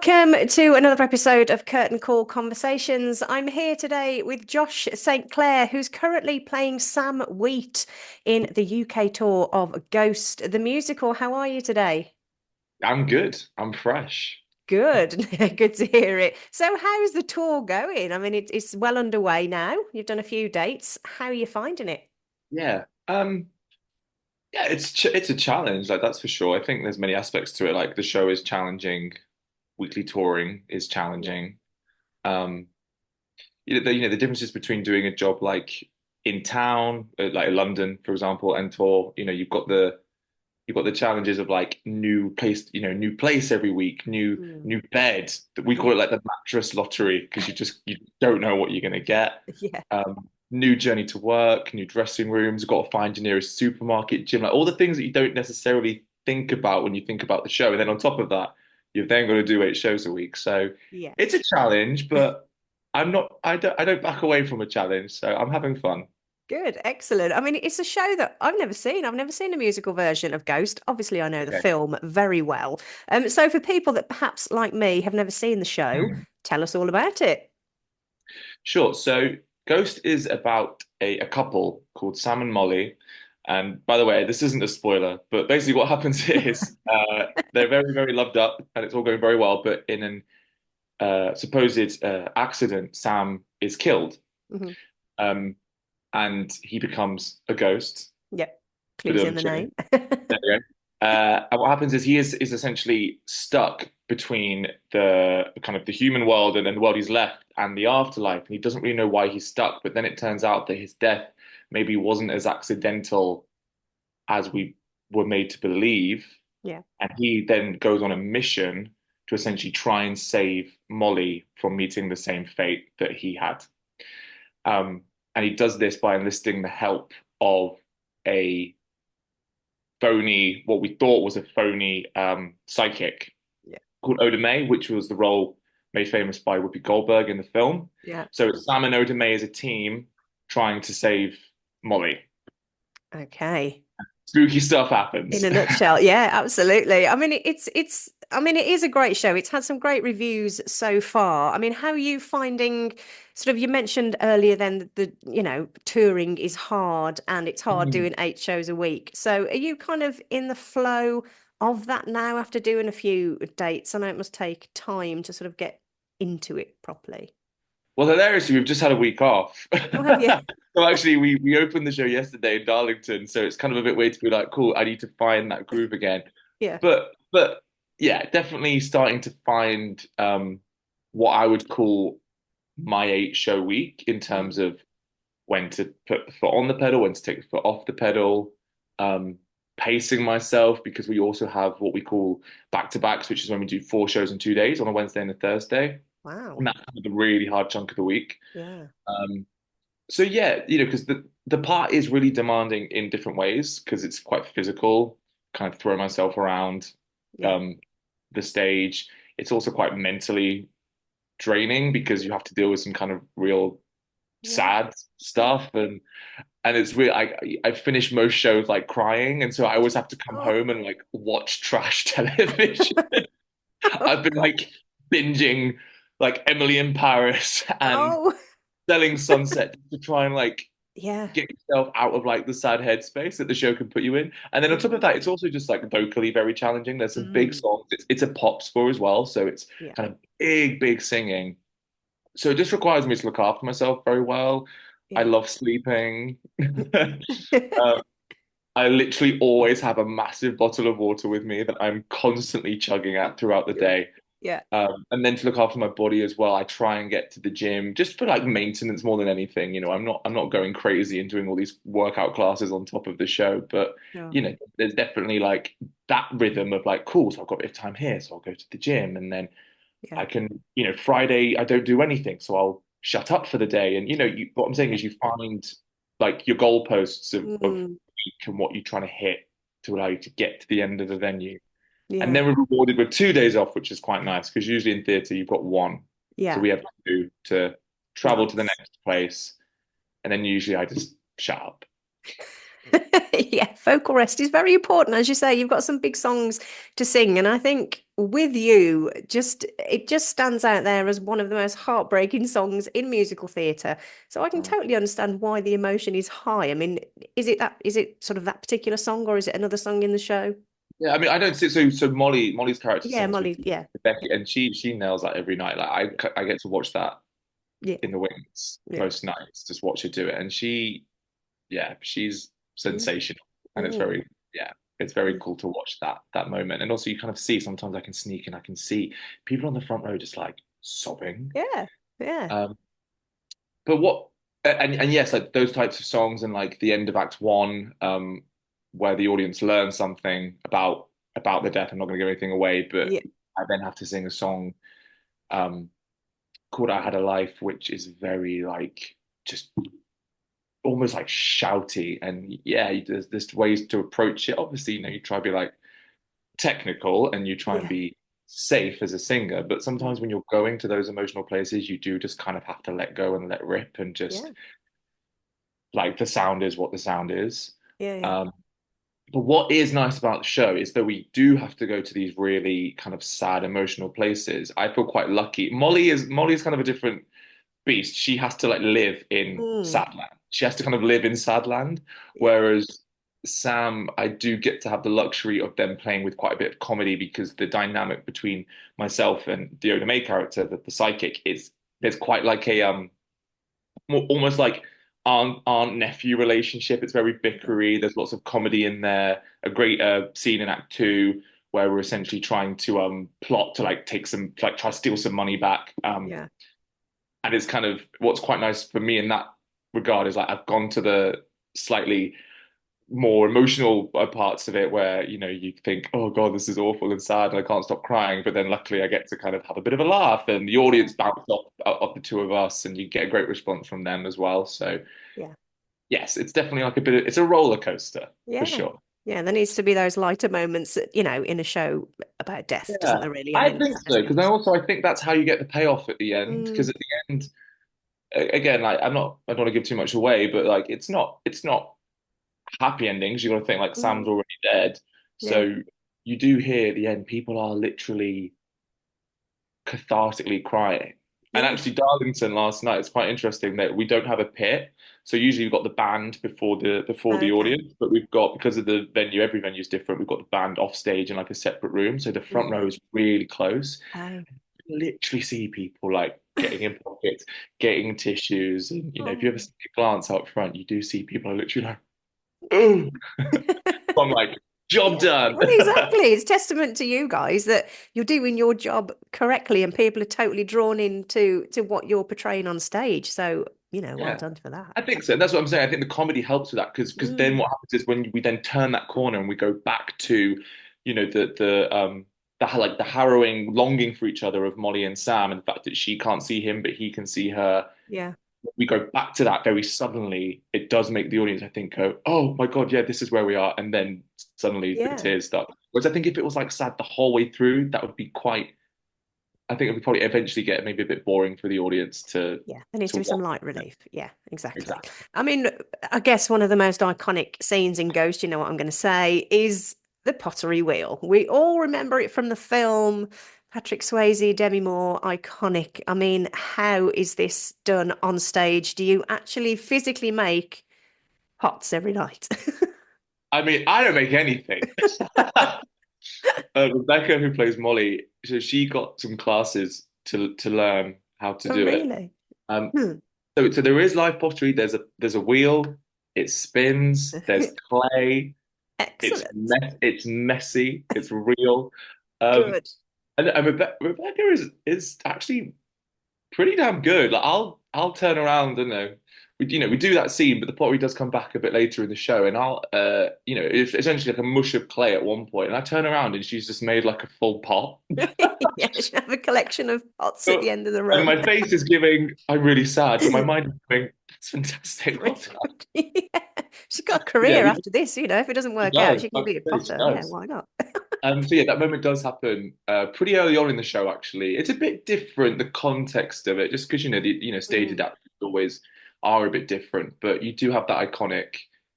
Welcome to another episode of Curtain Call Conversations. I'm here today with Josh St Clair, who's currently playing Sam Wheat in the UK tour of Ghost, the musical. How are you today? I'm good. I'm fresh. Good. Good to hear it. So, how's the tour going? I mean, it's well underway now. You've done a few dates. How are you finding it? Yeah. Yeah, it's a challenge, like that's for sure. I think there's many aspects to it. Like the show is challenging, weekly touring is Yeah. challenging. Um, the differences between doing a job like in town, like London, for example, and tour, you've got the challenges of like new place every week, Mm. new bed. We call Yeah. it like the mattress lottery because you don't know what you're gonna get. Yeah. New journey to work, new dressing rooms, got to find your nearest supermarket, gym, like all the things that you don't necessarily think about when you think about the show. And then on top of that, you've then got to do 8 shows a week. So Yeah. it's a challenge, but I don't back away from a challenge. So I'm having fun. Good, excellent. I mean, it's a show that I've never seen. I've never seen a musical version of Ghost. Obviously, I know the Okay. film very well. So for people that perhaps like me have never seen the show, tell us all about it. Sure. So Ghost is about a couple called Sam and Molly. And by the way, this isn't a spoiler, but basically what happens is they're very, very loved up and it's all going very well. But in an supposed accident, Sam is killed, Hmm. um, and he becomes a ghost. Yep, clues in the Ba-dum-chi. name. There we go. And what happens is he is essentially stuck between the kind of the human world and then the world he's left and the afterlife, and he doesn't really know why he's stuck. But then it turns out that his death maybe wasn't as accidental as we were made to believe, Yeah. and he then goes on a mission to essentially try and save Molly from meeting the same fate that he had. And he does this by enlisting the help of a phony, what we thought was a phony psychic Yeah. called Oda Mae, which was the role made famous by Whoopi Goldberg in the film. Yeah. So it's Sam and Oda Mae as a team trying to save Molly. Okay. Spooky stuff In happens. a nutshell, yeah, absolutely. I mean, I mean, it is a great show. It's had some great reviews so far. I mean, how are you finding sort of you mentioned earlier then that touring is hard and it's hard Mm. doing 8 shows a week. So are you kind of in the flow of that now after doing a few dates? I know it must take time to sort of get into it properly. Well, hilariously, we've just had a week off. Oh, have you? So actually, we opened the show yesterday in Darlington, so it's kind of a bit weird to be like, cool, I need to find that groove again. Yeah. But yeah, definitely starting to find what I would call my 8 show week in terms Mm. of when to put the foot on the pedal, when to take the foot off the pedal, um, pacing myself because we also have what we call back to backs, which is when we do 4 shows in 2 days on a Wednesday and a Thursday. Wow. And that's kind of the really hard chunk of the week. Yeah. Um, so yeah, because the part is really demanding in different ways because it's quite physical, kind of throw myself around Yeah. um, the stage. It's also quite mentally draining because you have to deal with some kind of real Yeah. sad stuff and it's really I finish most shows like crying, and so I always have to come Oh, home and like watch trash television. oh, I've been like binging like Emily in Paris and oh. Selling Sunset to try and like Yeah. get yourself out of like the sad headspace that the show can put you in. And then on top of that, it's also just like vocally very challenging. There's some big Mm. songs. It's a pop score as well, so it's Yeah. kind of big singing. So it just requires me to look after myself very well. I Yeah. love sleeping. Um, I literally always have a massive bottle of water with me that I'm constantly chugging at throughout the Good. day. Yeah. And then to look after my body as well, I try and get to the gym just for like maintenance more than anything. I'm not going crazy and doing all these workout classes on top of the show, but Sure. there's definitely like that rhythm of like, cool, so I've got a bit of time here, so I'll go to the gym, and then Yeah. I can, Friday I don't do anything, so I'll shut up for the day. And what I'm saying Yeah. is you find like your goalposts of Mm. week and what you're trying to hit to allow you to get to the end of the venue. And Yeah. then we're rewarded with 2 days off, which is quite nice because usually in theatre you've got one. So Yeah. we have two to travel to the Nice. next place. And then usually I just shut up. Yeah, vocal rest is very important. As you say, you've got some big songs to sing. And I think With You, just it just stands out there as one of the most heartbreaking songs in musical theatre. So I can totally understand why the emotion is high. I mean, is it sort of that particular song or is it another song in the show? Yeah, I mean, I don't see so Molly's character Yeah, sings Molly, yeah. with Becky, and she nails that every night. Like I get to watch that Yeah, in the wings yeah. most nights, just watch her do it, and she's Mm, sensational, and it's mm, very yeah, it's very mm. cool to watch that moment, and also you kind of see sometimes I can sneak and I can see people on the front row just like sobbing. Yeah, yeah, Um, but what and yes, like those types of songs and like the end of Act One, where the audience learns something about the death. I'm not going to give anything away, but yeah. I then have to sing a song um called "I Had a Life," which is very like just almost like shouty. And yeah, there's ways to approach it. Obviously, you try to be like technical and you try and Yeah. be safe as a singer, but Mm. sometimes when you're going to those emotional places, you do just kind of have to let go and let rip and Yeah, just like the sound is what the sound is. yeah, yeah. Um, but what is nice about the show is that we do have to go to these really kind of sad, emotional places. I feel quite lucky. Molly's kind of a different beast. She has to like live in Mm. Sadland. She has to kind of live in Sadland, Yeah, whereas Sam, I do get to have the luxury of them playing with quite a bit of comedy because the dynamic between myself and the Oda May character, the psychic, is there's quite like a almost like aunt nephew relationship. It's very yeah, bickery. There's lots of comedy in there. A great scene in Act Two where we're essentially trying to plot to like take some like try to steal some money back. yeah. And it's kind of what's quite nice for me in that regard is like I've gone to the slightly more emotional parts of it where you think, oh god, this is awful and sad and I can't stop crying, but then luckily I get to kind of have a bit of a laugh and the Yeah, audience bounce off of the two of us and you get a great response from them as well. So yeah. yes, it's definitely like it's a roller coaster for Yeah. sure. Yeah, there needs to be those lighter moments, in a show about death, doesn't Yeah, there really? I I mean, think let's so be because I honest. also I think that's how you get the payoff at the end because Mm, at the end again like I don't want to give too much away but like it's not happy endings. You got to think like Sam's mm, already dead. yeah. So you do hear at the end people are literally cathartically crying. And Yeah. actually, Darlington last night, it's quite interesting that we don't have a pit. So usually we've got the band before the Okay. audience, but we've got because of the venue, every venue is different. We've got the band off stage in like a separate room, so the front Mm. row is really close. Oh. Literally see people like getting in pockets, getting tissues, and if you ever Oh. glance out front, you do see people are literally like, oh, I'm like, job Yeah. done. Well, exactly. It's testament to you guys that you're doing your job correctly and people are totally drawn into to what you're portraying on stage. So, well Yeah. done for that. I think so. That's what I'm saying. I think the comedy helps with that because then Mm. what happens is when we then turn that corner and we go back to, the harrowing longing for each other of Molly and Sam and the fact that she can't see him but he can see her. Yeah. We go back to that very suddenly. It does make the audience, I think, go, "Oh my God, yeah, this is where we are," and then suddenly the Yeah. tears start. Whereas I think if it was like sad the whole way through, that would be quite. I think it would probably eventually get maybe a bit boring for the audience Yeah, there needs to to be some watch. light relief. Yeah, exactly. Exactly. I mean, I guess one of the most iconic scenes in Ghost, you know what I'm going to say, is the pottery wheel. We all remember it from the film. Patrick Swayze, Demi Moore, iconic. I mean, how is this done on stage? Do you actually physically make pots every night? I mean, I don't make anything. Rebecca, who plays Molly, so she got some classes to learn how to Oh, do it. really? Um, Hmm. so there is live pottery. There's a wheel. It spins. There's clay. Excellent. It's messy. It's real. Um, Good. and Rebecca is actually pretty damn good. Like I'll turn around and we do that scene, but the pottery does come back a bit later in the show, and it's essentially like a mush of clay at one point, and I turn around and she's just made like a full pot. Yeah, she have a collection of pots at So- the end of the And run. my face is giving, I'm really sad, but my mind is going, that's fantastic. Well Really done. good. Yeah. She's got a Yeah, career after this, if it doesn't she work out, does. she can Like be a I say, she potter. Yeah, does. why not? So yeah, that moment does happen pretty early on in the show. Actually, it's a bit different the context of it, just because the stage Mm, adaptations always are a bit different. But you do have that iconic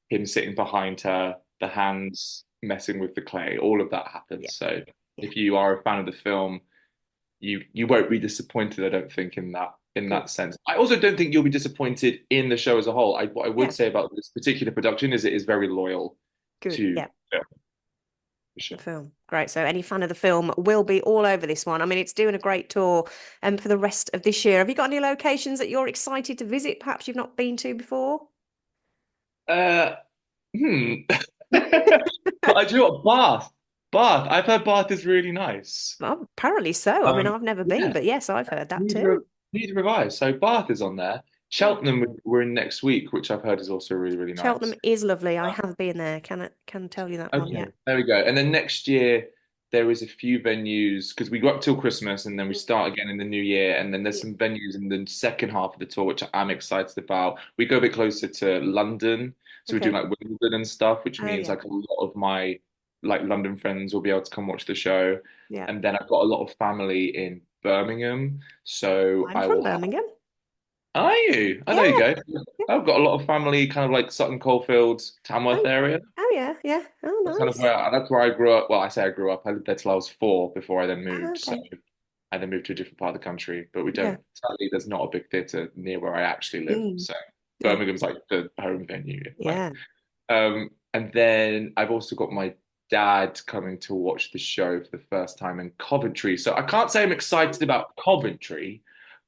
him sitting behind her, the hands messing with the clay, all of that yeah, happens. So Yeah. if you are a fan of the film, you won't be disappointed, I don't think, in Good. that sense. I also don't think you'll be disappointed in the show as a whole. What I would Yeah. say about this particular production is it is very loyal Good. to Yeah. yeah, for The sure. film. Great. So any fan of the film will be all over this one. I mean, it's doing a great tour for the rest of this year. Have you got any locations that you're excited to visit, perhaps you've not been to before? Uh, hmm. But I do what Bath. Bath. I've heard Bath is really nice. Well, apparently so. I mean, I've never been, Yeah, but yes, I've heard that need to too. need to revise. So Bath is on there. Yeah. Cheltenham we're in next week, which I've heard is also really, really Cheltenham nice. is lovely. I have been there. Can tell you that one. Yeah. Okay, there we go. And then next year there is a few venues because we go up till Christmas and then we Mm. start again in the new year. And then there's Yeah. some venues in the second half of the tour which I'm excited about. We go a bit closer to London, so we're doing Okay. like Wimbledon and stuff, which Oh means yeah. like a lot of my like London friends will be able to come watch the show. Yeah. And then I've got a lot of family in Birmingham, so I'm I from will have. Birmingham. Are you? Oh, Yeah. there you go. Yeah. I've got a lot of family kind of like Sutton Coldfield, Tamworth Oh, area. oh yeah. Yeah. Oh That's kind of nice. where that's where I grew up. Well, I say I grew up. I lived there till I was 4 before I then Oh, moved. So okay. I then moved to a different part of the country. But we Yeah. don't. Sadly, there's not a big theatre near where I actually live. Mm. So Yeah. Birmingham's like the home venue, if you like. Yeah. And then I've also got my dad coming to watch the show for the first time in Coventry. So I can't say I'm excited about Coventry,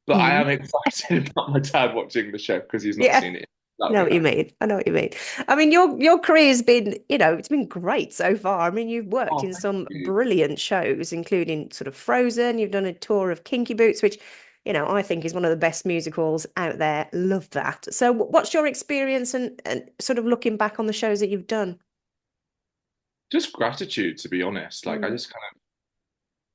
but I Mm. am excited about my dad watching the show because he's not Yeah. seen it. I That'll know be what you nice. mean. I know what you mean. I mean, your career's been, it's been great so far. I mean, you've worked Oh, in thank some you. brilliant shows, including sort of Frozen. You've done a tour of Kinky Boots, which, I think is one of the best musicals out there. Love that. So, what's your experience and sort of looking back on the shows that you've done? Just gratitude, to be honest. Like I Mm, just kind of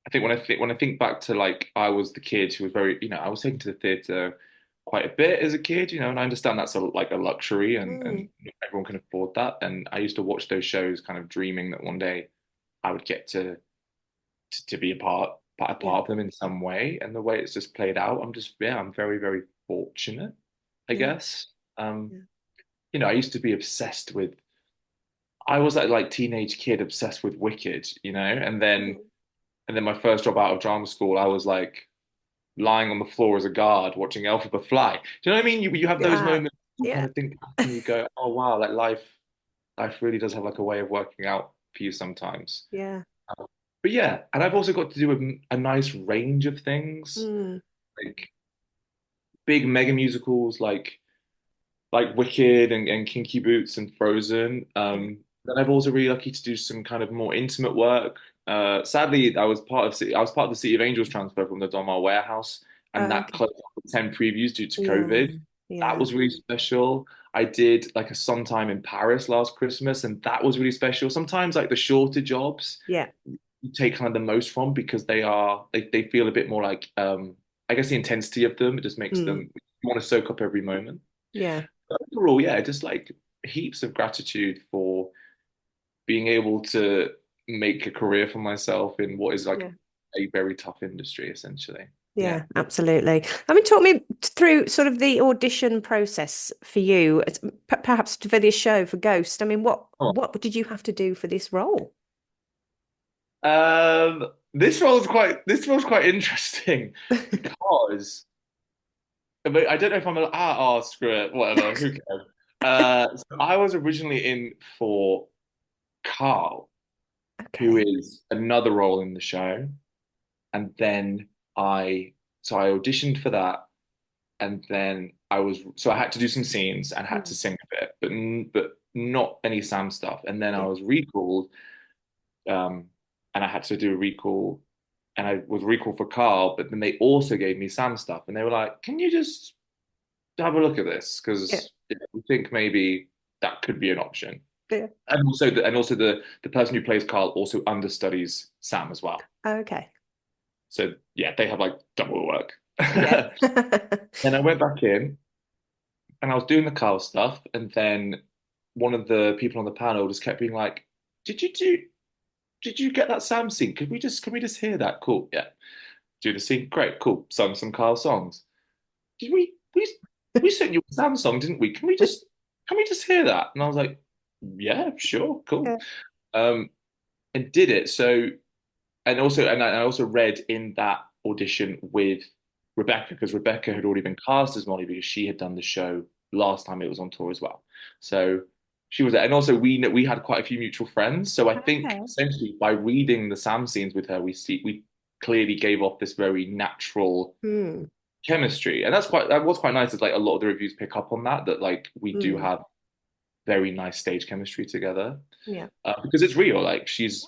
I think when I think back to like I was the kid who was very, I was taken to the theater quite a bit as a kid, and I understand that's like a luxury and mm, everyone can afford that. And I used to watch those shows kind of dreaming that one day I would get to be a yeah, part of them in some way. And the way it's just played out, I'm very, very fortunate, I yeah, guess. Um, yeah. I used to be obsessed with I was that like teenage kid obsessed with Wicked, Mm. and then my first job out of drama school, I was like lying on the floor as a guard watching Elphaba fly. Do you know what I mean? You have those Ah, moments you kind yeah, of think back and you go, oh wow, like life really does have like a way of working out for you sometimes. yeah. But yeah, and I've also got to do a nice range of things, Mm, like big mega musicals like Wicked and Kinky Boots and Frozen. yeah. Then I've also really lucky to do some kind of more intimate work. Sadly, I was part of the City of Angels transfer from the Donmar warehouse, and that Okay. closed with 10 previews due to Yeah, COVID. That yeah, was really special. I did like a Sondheim in Paris last Christmas, and that was really special. Sometimes like the shorter jobs yeah. you take kind of the most from because they feel a bit more like I guess the intensity of them, it just makes Mm, them you want to soak up every moment. yeah, But overall, yeah, just like heaps of gratitude for being able to make a career for myself in what is like yeah. a very tough industry, essentially. Yeah. Yeah, absolutely. I mean, talk me through sort of the audition process for you, perhaps for this show for Ghost. I mean, Oh. what did you have to do for this role? This role's quite interesting because I don't know if I'm screw it, whatever, who cares? So I was originally in for Carl, who Okay. is another role in the show. And then I auditioned for that, and then I had to do some scenes and had to Mm, sing a bit, but not any Sam stuff. And then I yeah. was recalled, um, and I had to do a recall, and I was recalled for Carl, but then they also gave me Sam stuff, and they were like, "Can you just have a look at this? Yeah. Because we think maybe that could be an option." Yeah. And also the person who plays Carl also understudies Sam as well. Okay. So yeah, they have like double the work. Yeah. And I went back in and I was doing the Carl stuff, and then one of the people on the panel just kept being like, "Did you do? Did you get that Sam scene? Can we just hear that? Cool, yeah. Do the scene, great, cool. Sung some Carl songs. Did we sent you a Sam song, didn't we? Can we just hear that?" And I was like, "Yeah, sure, cool." Yeah. Um, and did it. So I also read in that audition with Rebecca, because Rebecca had already been cast as Molly because she had done the show last time it was on tour as well. So she was there. And also we had quite a few mutual friends. So I think Okay. essentially by reading the Sam scenes with her, we clearly gave off this very natural Mm, chemistry. And that was quite nice. Is like a lot of the reviews pick up on that like we do mm, have very nice stage chemistry together. yeah. Because it's real. Like she's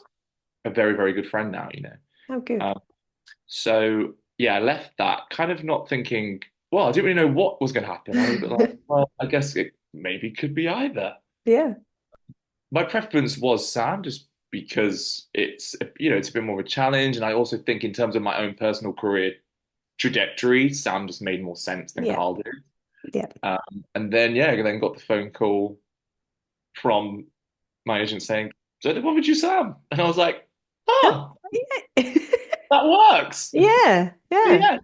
a very, very good friend now, you know. Oh, good. Um, so yeah, I left that kind of not thinking, well, I didn't really know what was going to happen. I was a bit like, well, I guess it maybe could be either. Yeah. My preference was Sam just because it's a bit more of a challenge. And I also think in terms of my own personal career trajectory, Sam just made more sense than Yeah. Carl did. Yeah. And then, yeah, then got the phone call from my agent saying, so they offered you Sam. And I was like, Oh, oh, yeah. that works. Yeah. Yeah. Yeah,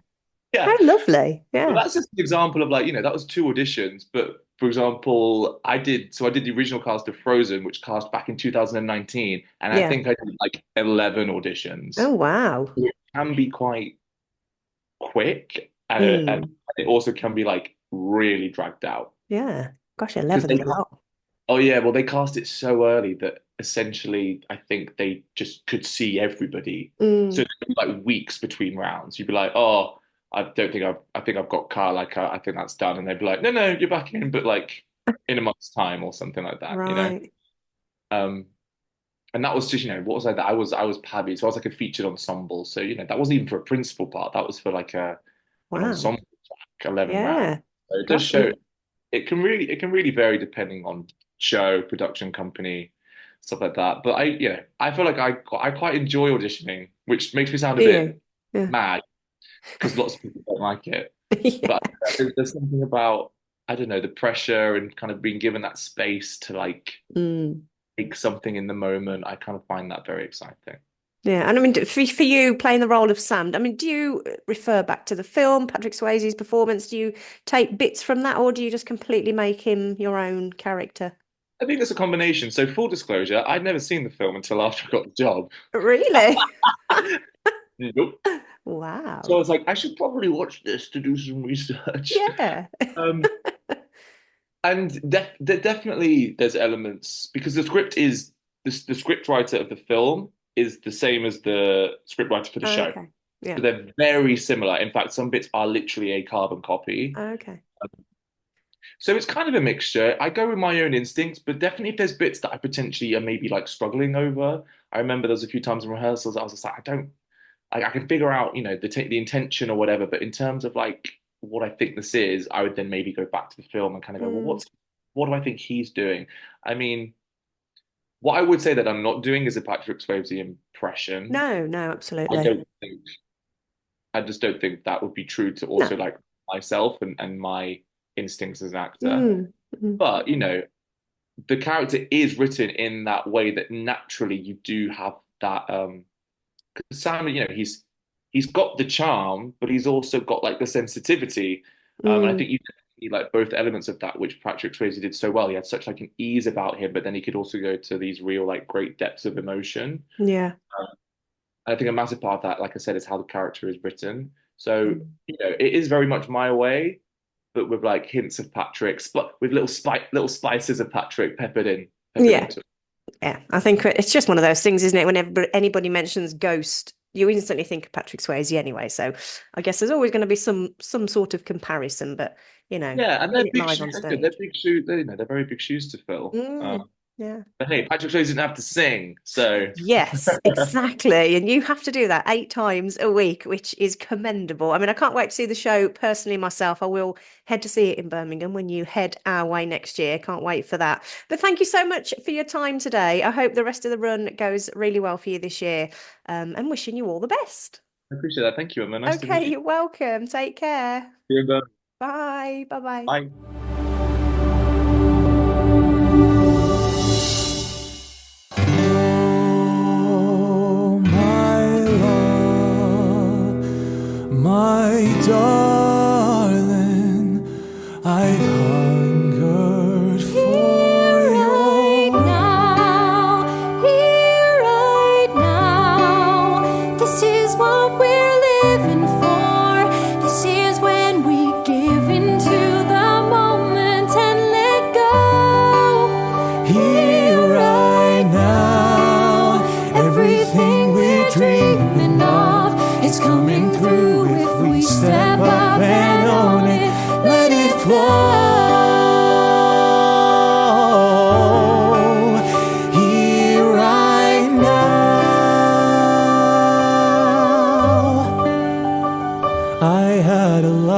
yeah. How lovely. But Yeah. that's just an example of like, that was two auditions. But for example, I did the original cast of Frozen, which cast back in 2019, and I Yeah. think I did like 11 auditions. Oh, wow. It can be quite quick, and Mm, it also can be like really dragged out yeah. Gosh, because 11's a lot. oh yeah, well they cast it so early that essentially I think they just could see everybody. So Mm, there'd be like weeks between rounds. You'd be like, oh, I think I've got Carl, like I think that's done, and they'd be like, no, no, you're back in, but like in a month's time or something like that, you know. right. Um, and that was just, what was I that I was Pabby, so I was like a featured ensemble. So that wasn't even for a principal part. That was for like an Wow. ensemble track, 11 rounds. Yeah. So it does Gosh. show it can really vary depending on show, production company, stuff like that. But I feel like I quite enjoy auditioning, which makes me sound a Do bit you? Yeah. mad because lots of people don't like it. Yeah. But there's something about I don't know the pressure and kind of being given that space to like Mm. make something in the moment. I kind of find that very exciting. Yeah. And I mean, for you playing the role of Sam, I mean, do you refer back to the film, Patrick Swayze's performance? Do you take bits from that, or do you just completely make him your own character? I think it's a combination. So full disclosure, I'd never seen the film until after I got the job. Really? Nope. So I Wow. was like, I should probably watch this to do some research. Yeah. Um, and definitely there's elements because the script writer of the film is the same as the script writer for the show. Okay. Yeah. So they're very similar. In fact, some bits are literally a carbon copy. Okay. So it's kind of a mixture. I go with my own instincts, but definitely if there's bits that I potentially are maybe like struggling over. I remember there was a few times in rehearsals I was just like, I can figure out, the intention or whatever, but in terms of like what I think this is, I would then maybe go back to the film and kind of go, well, Mm. what do I think he's doing? I mean, what I would say that I'm not doing is a Patrick Swayze impression. No, no, I absolutely. don't think I just don't think that would be true to No. also like myself and my instincts as an actor. Mm. Mm. But the character is written in that way that naturally you do have that Sam, he's got the charm, but he's also got like the sensitivity. And I Mm. think you need like both elements of that, which Patrick Swayze did so well. He had such like an ease about him, but then he could also go to these real like great depths of emotion. Yeah. Um, I think a massive part of that, like I said, is how the character is written. So, Mm. it is very much my way, but with like hints of Patrick's, but with little spices of Patrick peppered Yeah. into it. Yeah. I think it's just one of those things, isn't it? Whenever anybody mentions Ghost, you instantly think of Patrick Swayze anyway. So I guess there's always going to be some sort of comparison, but Yeah, and they're seeing it big live on shoes. They're stage. big shoes. They're very big shoes to fill. Mm. Yeah. But hey, Patrick Swayze didn't have to sing, so Yes, exactly. And you have to do that 8 times a week, which is commendable. I mean, I can't wait to see the show personally myself. I will head to see it in Birmingham when you head our way next year. Can't wait for that. But thank you so much for your time today. I hope the rest of the run goes really well for you this year, and wishing you all the best. I appreciate that. Thank you, Emma. Nice to meet Okay, you. you're welcome. Take care. See you, Bye. Bye bye. bye. Oh, my love, my darling, I've hungered for your Here right now,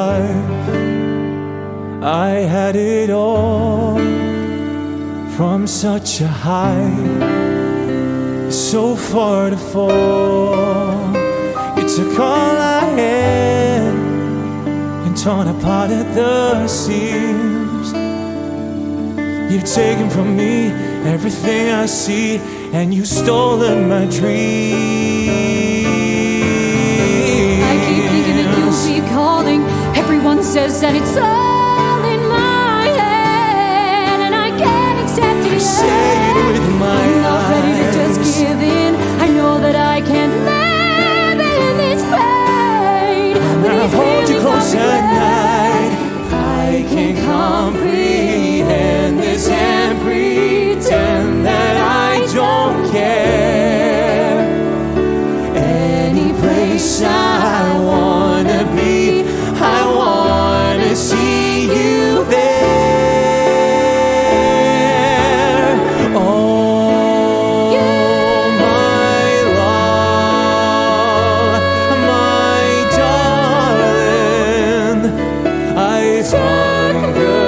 life, I had it all. From such a height, so far to fall. You took all I had and torn apart at the seams. You've taken from me everything I see, and you've stolen my dreams. I keep thinking that you'll be calling. Everyone says that it's all in my head, and I can't accept it. I say it with my I'm not ready to just eyes. give in. I know that I can't live in this pain. When I hold you close at night, I can't comprehend this and pretend that I don't care. Any place I wanna be, I wanna see you there. Oh, my love, my darling, I've hungered